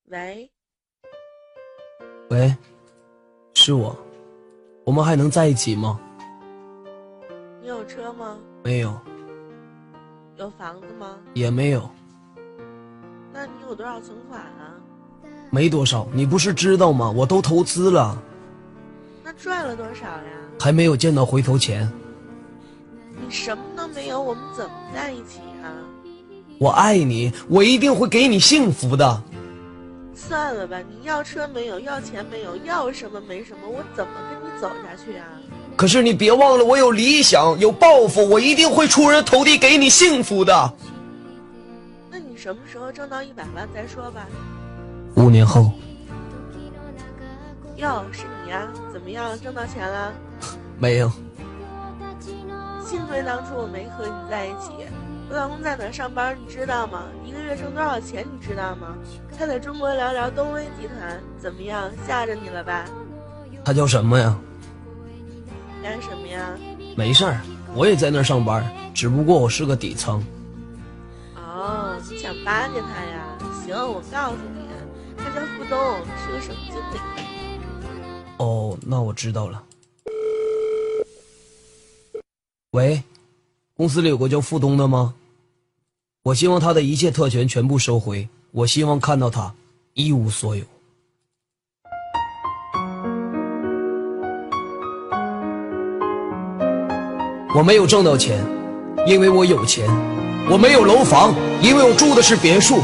喂，喂，是我，我们还能在一起吗？你有车吗？没有。有房子吗？也没有。那你有多少存款啊？没多少，你不是知道吗？我都投资了。那赚了多少呀？还没有见到回头钱。你什么都没有，我们怎么在一起啊？我爱你，我一定会给你幸福的。算了吧，你要车没有，要钱没有，要什么没什么，我怎么跟你走下去啊？可是你别忘了，我有理想，有抱负，我一定会出人头地给你幸福的。那你什么时候挣到100万再说吧。5年后。哟，是你呀？怎么样，挣到钱了？没有。幸亏当初我没和你在一起。我老公在哪上班你知道吗？一个月挣多少钱你知道吗？他在中国聊聊东威集团，怎么样，吓着你了吧？他叫什么呀？干什么呀？没事儿，我也在那儿上班，只不过我是个底层。哦，你想巴结他呀？行，我告诉你，他叫付东，是个省经理。哦，那我知道了。喂，公司里有个叫付东的吗？我希望他的一切特权全部收回，我希望看到他一无所有。我没有挣到钱，因为我有钱；我没有楼房，因为我住的是别墅；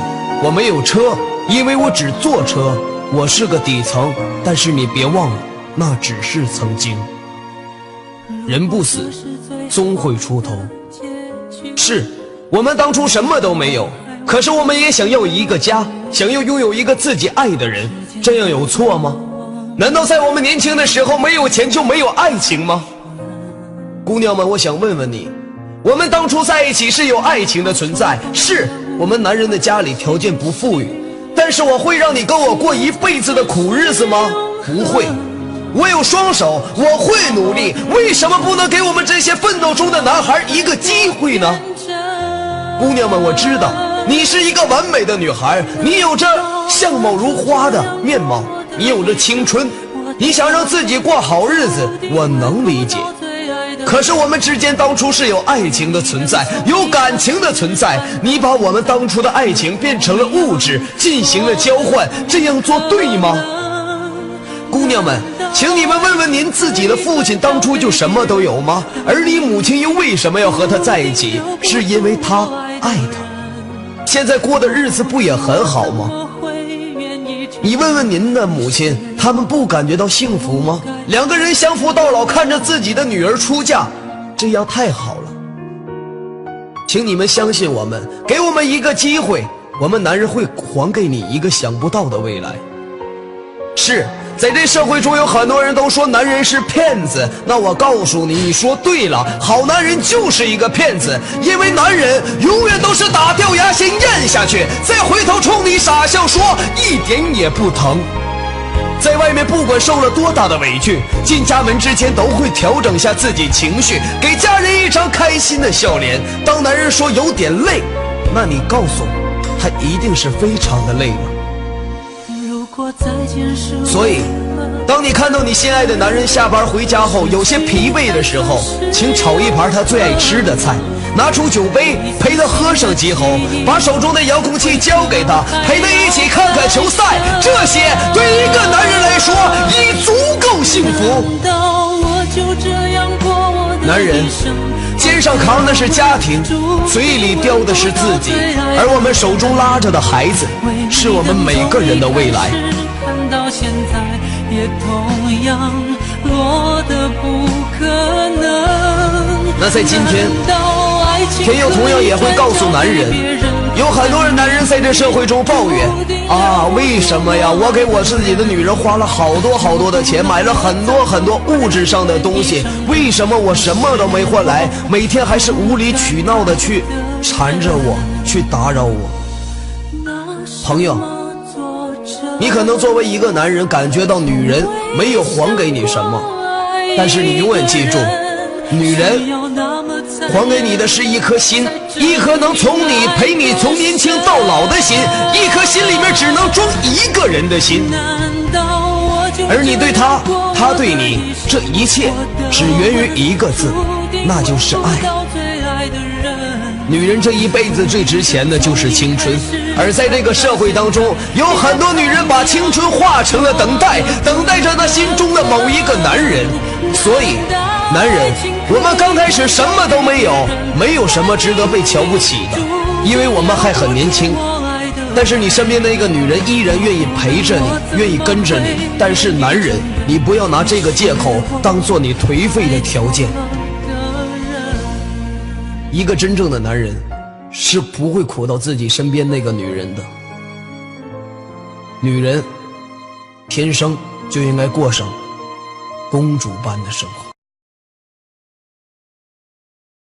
我没有车，因为我只坐车。我是个底层，但是你别忘了，那只是曾经。人不死，终会出头。是，我们当初什么都没有，可是我们也想要一个家，想要拥有一个自己爱的人，这样有错吗？难道在我们年轻的时候没有钱就没有爱情吗？姑娘们，我想问问你，我们当初在一起是有爱情的存在，是我们男人的家里条件不富裕，但是我会让你跟我过一辈子的苦日子吗？不会。我有双手，我会努力，为什么不能给我们这些奋斗中的男孩一个机会呢？姑娘们，我知道你是一个完美的女孩，你有着相貌如花的面貌，你有着青春，你想让自己过好日子，我能理解。可是我们之间当初是有爱情的存在，有感情的存在，你把我们当初的爱情变成了物质，进行了交换，这样做对吗？姑娘们，请你们问问您自己的父亲当初就什么都有吗？而你母亲又为什么要和他在一起？是因为他爱他。现在过的日子不也很好吗？你问问您的母亲，他们不感觉到幸福吗？两个人相扶到老，看着自己的女儿出嫁，这样太好了。请你们相信我们，给我们一个机会，我们男人会还给你一个想不到的未来。是，在这社会中有很多人都说男人是骗子，那我告诉你，你说对了，好男人就是一个骗子，因为男人永远都是打掉牙先咽下去，再回头冲你傻笑说一点也不疼。在外面不管受了多大的委屈，进家门之前都会调整下自己情绪，给家人一张开心的笑脸。当男人说有点累，那你告诉我，他一定是非常的累了。所以当你看到你心爱的男人下班回家后有些疲惫的时候，请炒一盘他最爱吃的菜，拿出酒杯陪他喝上几口，把手中的遥控器交给他，陪他一起看看球赛，这些对一个男人来说已足够幸福。男人肩上扛的是家庭，嘴里叼的是自己，而我们手中拉着的孩子是我们每个人的未来。到现在也同样落得不可能。那在今天，天佑同样也会告诉男人，有很多人男人在这社会中抱怨啊，为什么呀？我给我自己的女人花了好多好多的钱，买了很多很多物质上的东西，为什么我什么都没换来，每天还是无理取闹的去缠着我，去打扰我？朋友，你可能作为一个男人感觉到女人没有还给你什么，但是你永远记住，女人还给你的是一颗心，一颗能陪你从年轻到老的心，一颗心里面只能装一个人的心。而你对他，他对你，这一切只源于一个字，那就是爱。女人这一辈子最值钱的就是青春，而在这个社会当中，有很多女人把青春化成了等待着她心中的某一个男人。所以男人，我们刚开始什么都没有，没有什么值得被瞧不起的，因为我们还很年轻。但是你身边的一个女人依然愿意陪着你，愿意跟着你。但是男人，你不要拿这个借口当做你颓废的条件。一个真正的男人是不会苦到自己身边那个女人的。女人天生就应该过上公主般的生活。